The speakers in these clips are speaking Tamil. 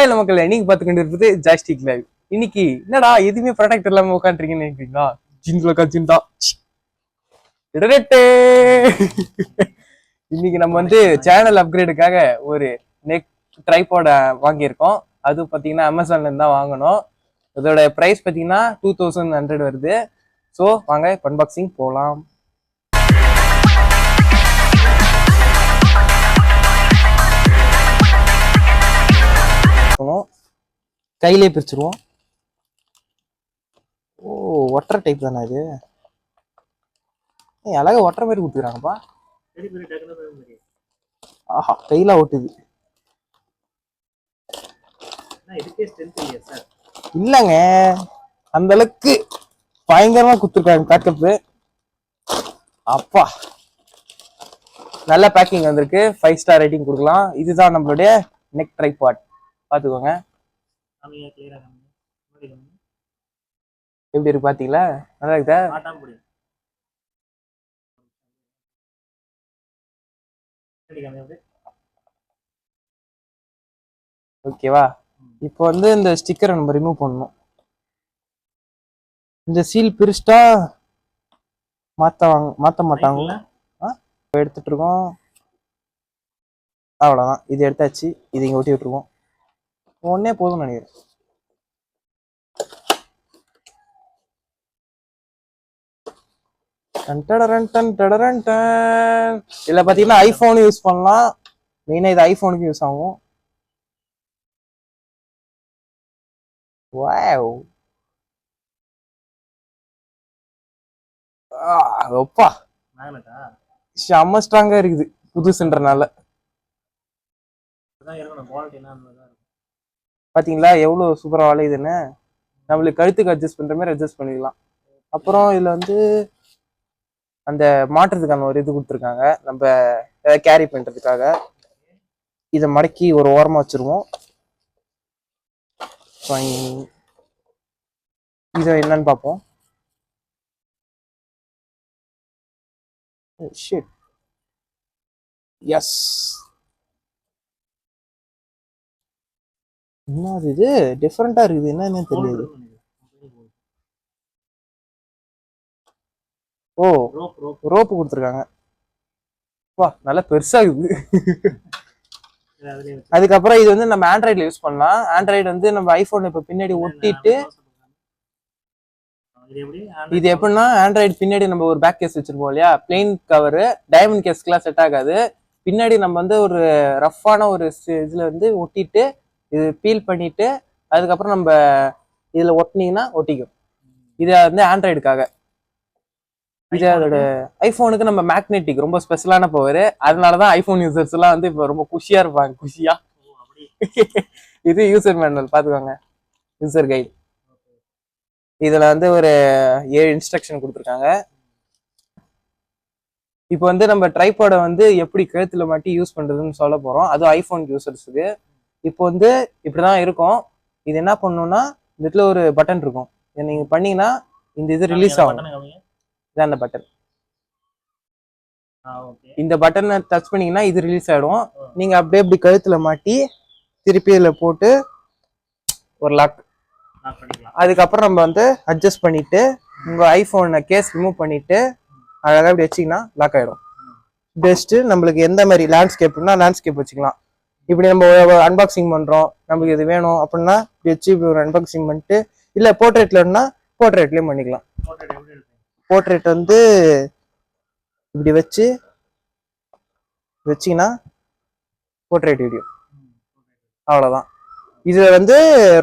ஹாய் மக்கள், இன்னைக்கு பார்த்துக்கிட்டு இருப்பது ஜாய்ஸ்டிக் லைவ். இன்னைக்கு என்னடா எதுவுமே ப்ராடக்ட் இல்லாம உட்காந்துருக்கீங்கன்னு நினைக்கிறீங்களா? ஜின்ல ஜின் தான். இன்னைக்கு நம்ம வந்து சேனல் அப்கிரேடுக்காக ஒரு நெக் ட்ரைபாட் வாங்கியிருக்கோம். அது பார்த்தீங்கன்னா அமேசான்ல இருந்து தான் வாங்கணும். இதோட ப்ரைஸ் பார்த்தீங்கன்னா 2100 வருது. ஸோ வாங்க அன்பாக்சிங் போகலாம். கையிலே பிரிச்சிருவோம். ஓ, ஒட்டர் டைப் தானே இது? அழகா ஒட்டர் மாதிரி கொடுத்துக்கிறாங்கப்பா. ஆஹா, கையில ஓட்டுது. இல்லங்க, அந்த அளவுக்கு பயங்கரமா குடுத்துருக்காங்க பேக்கப்பு. அப்பா, நல்ல பேக்கிங் வந்திருக்கு. 5 ஸ்டார் ரேட்டிங் கொடுக்கலாம். இதுதான் நம்மளுடைய நெக் ட்ரைபாட். பாத்துக்கோங்க எப்படி இருக்கு பாத்தீங்களா? நல்லா இருக்குதா? ஓகேவா? இப்போ வந்து இந்த ஸ்டிக்கரை நம்ம ரிமூவ் பண்ணணும். இந்த சீல் பிரிச்சிட்டா மாத்த மாட்டாங்க. எடுத்துட்டு இருக்கோம், அவ்வளவுதான். இது எடுத்தாச்சு. இது இங்க ஒட்டி விட்டுருவோம். ஒன்னே போதும் நினைக்கிறேன். இதுல பாத்தீங்கன்னா ஐபோன் யூஸ் பண்ணலாம். மெயினா இது ஐபோனுக்கு யூஸ் ஆகும். வாவ், அப்பா செம்ம ஸ்ட்ராங்கா இருக்குது புதுசுன்றனால. பாத்தீங்களா எவ்வளவு சூப்பரா வளையுதுன்னு? நம்மளுக்கு கழுத்துக்கு அட்ஜஸ்ட் பண்ற மாதிரி அட்ஜஸ்ட் பண்ணிக்கலாம். அப்புறம் இதுல வந்து அந்த மாட்டுறதுக்கான ஒரு இது கொடுத்துருக்காங்க, நம்ம ஏதாவது கேரி பண்றதுக்காக. இதை மடக்கி ஒரு ஓரமா வச்சிருவோம். இதை என்னன்னு பார்ப்போம். எஸ், என்ன இது டிஃப்ரெண்டா இருக்குது, என்னன்னு தெரியுது. ஓ, ரோப்பு கொடுத்துருக்காங்க. வா, நல்லா பெருசா இருக்குது. அதுக்கப்புறம் இது வந்து நம்ம ஆண்ட்ராய்டுல யூஸ் பண்ணலாம். ஆண்ட்ராய்டு வந்து நம்ம ஐபோன் இப்ப பின்னாடி ஒட்டிட்டு, இது எப்படின்னா ஆண்ட்ராய்டு பின்னாடி நம்ம ஒரு பேக் கேஸ் வச்சிருப்போம் இல்லையா, பிளெயின் கவர். டைமண்ட் கேஸ்க்குலாம் செட் ஆகாது. பின்னாடி நம்ம வந்து ஒரு ரஃப்பான ஒரு இதுல வந்து ஒட்டிட்டு, இது பீல் பண்ணிட்டு அதுக்கப்புறம் நம்ம இதுல ஒட்டினீங்கன்னா ஒட்டிக்கும். இது வந்து ஆண்ட்ராய்டுக்காக. இது அதோட ஐபோனுக்கு நம்ம மேக்னெட்டிக் ரொம்ப ஸ்பெஷலான பவர். அதனாலதான் ஐபோன் யூசர்ஸ் எல்லாம் வந்து இப்ப ரொம்ப குஷியா இருப்பாங்க. குஷியா. இது யூசர் மேனுவல் பாத்துக்கோங்க, யூசர் கைடு. இதுல வந்து ஒரு 7 இன்ஸ்ட்ரக்ஷன் கொடுத்துருக்காங்க. இப்போ வந்து நம்ம ட்ரைபாடை வந்து எப்படி கழுத்துல மாட்டி யூஸ் பண்றதுன்னு சொல்ல போறோம். அதுவும் ஐபோன் யூசர்ஸுக்கு. இப்போ வந்து இப்படிதான் இருக்கும். இது என்ன பண்ணணும்னா, இந்த இடத்துல ஒரு பட்டன் இருக்கும். இதை நீங்க பண்ணீங்கன்னா இந்த இது ரிலீஸ் ஆகும். இதான் அந்த பட்டன். இந்த பட்டனை டச் பண்ணீங்கன்னா இது ரிலீஸ் ஆயிடும். நீங்க அப்படியே இப்படி கழுத்துல மாட்டி திருப்பி இதுல போட்டு ஒரு லாக். அதுக்கப்புறம் நம்ம வந்து அட்ஜஸ்ட் பண்ணிட்டு உங்க ஐபோனை கேஸ் ரிமூவ் பண்ணிட்டு அழகா இப்படி வச்சிங்கன்னா லாக் ஆயிடும். பெஸ்ட். நம்மளுக்கு எந்த மாதிரி லேண்ட்ஸ்கேப்னா லேண்ட்ஸ்கேப் வச்சுக்கலாம். இப்படி நம்ம அன்பாக்சிங் பண்றோம், நமக்கு இது வேணும் அப்படின்னா இப்படி வச்சு ஒரு அன்பாக்சிங் பண்ணிட்டு, இல்ல போர்ட்ரேட்லன்னா போர்ட்ரேட்லயும் பண்ணிக்கலாம். போர்ட்ரேட் வந்து இப்படி வச்சீங்கன்னா போர்ட்ரேட் வீடியோ. அவ்வளவுதான். இது வந்து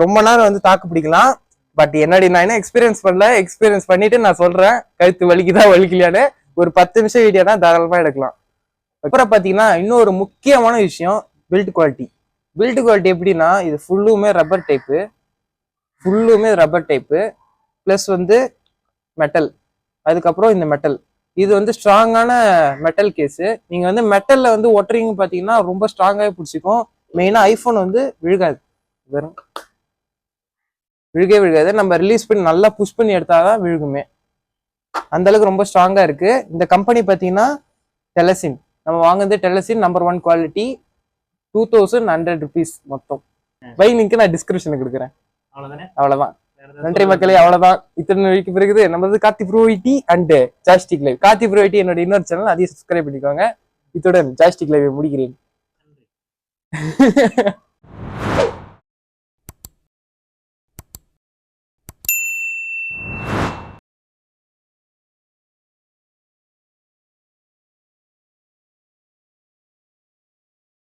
ரொம்ப நேரம் வந்து தாக்கு பிடிக்கலாம். பட் என்னடி நான் என்ன எக்ஸ்பீரியன்ஸ் பண்ணல, எக்ஸ்பீரியன்ஸ் பண்ணிட்டு நான் சொல்றேன் கழுத்து வலிக்குதா வலிக்கலையான்னு. ஒரு 10 நிமிஷம் வீடியோனா தாராளமா எடுக்கலாம். அப்புறம் பாத்தீங்கன்னா இன்னொரு முக்கியமான விஷயம், பில்ட் குவாலிட்டி. பில்ட் குவாலிட்டி எப்படின்னா, இது ஃபுல்லுமே ரப்பர் டைப்பு பிளஸ் வந்து மெட்டல். அதுக்கப்புறம் இந்த மெட்டல் இது வந்து ஸ்ட்ராங்கான மெட்டல் கேஸு. நீங்க வந்து மெட்டல்ல வந்து ஒட்டுறீங்க பாத்தீங்கன்னா ரொம்ப ஸ்ட்ராங்காவே பிடிச்சிக்கும். மெயினா ஐபோன் வந்து விழுகாது, வெறும் விழுகாது. நம்ம ரிலீஸ் பண்ணி நல்லா புஷ் பண்ணி எடுத்தாதான் விழுகுமே. அந்த அளவுக்கு ரொம்ப ஸ்ட்ராங்கா இருக்கு. இந்த கம்பெனி பாத்தீங்கன்னா டெலசின். நம்ம வாங்குறது டெலசின் நம்பர் 1 குவாலிட்டி. 2100 rupees மொத்தம். பை லிங்க் நான் டிஸ்கிரிப்ஷன்ல கொடுக்குறேன். அவ்வளவுதானே. அவ்வளவுதான். வேற ஏதாவது நன்றி மக்களே, அவ்வளவுதான். இத்தனை வரைக்கும் பிறகுது நம்ம வந்து கார்த்தி ப்ரோ ஐடி அண்ட் ஜாஸ்டிக் லைவ். கார்த்தி ப்ரோ ஐடி என்னோட இன்னொரு சேனல், அதையும் சப்ஸ்கிரைப் பண்ணிக்கோங்க. இத்துடன் ஜாஸ்டிக் லைவ் முடிக்கிறேன்.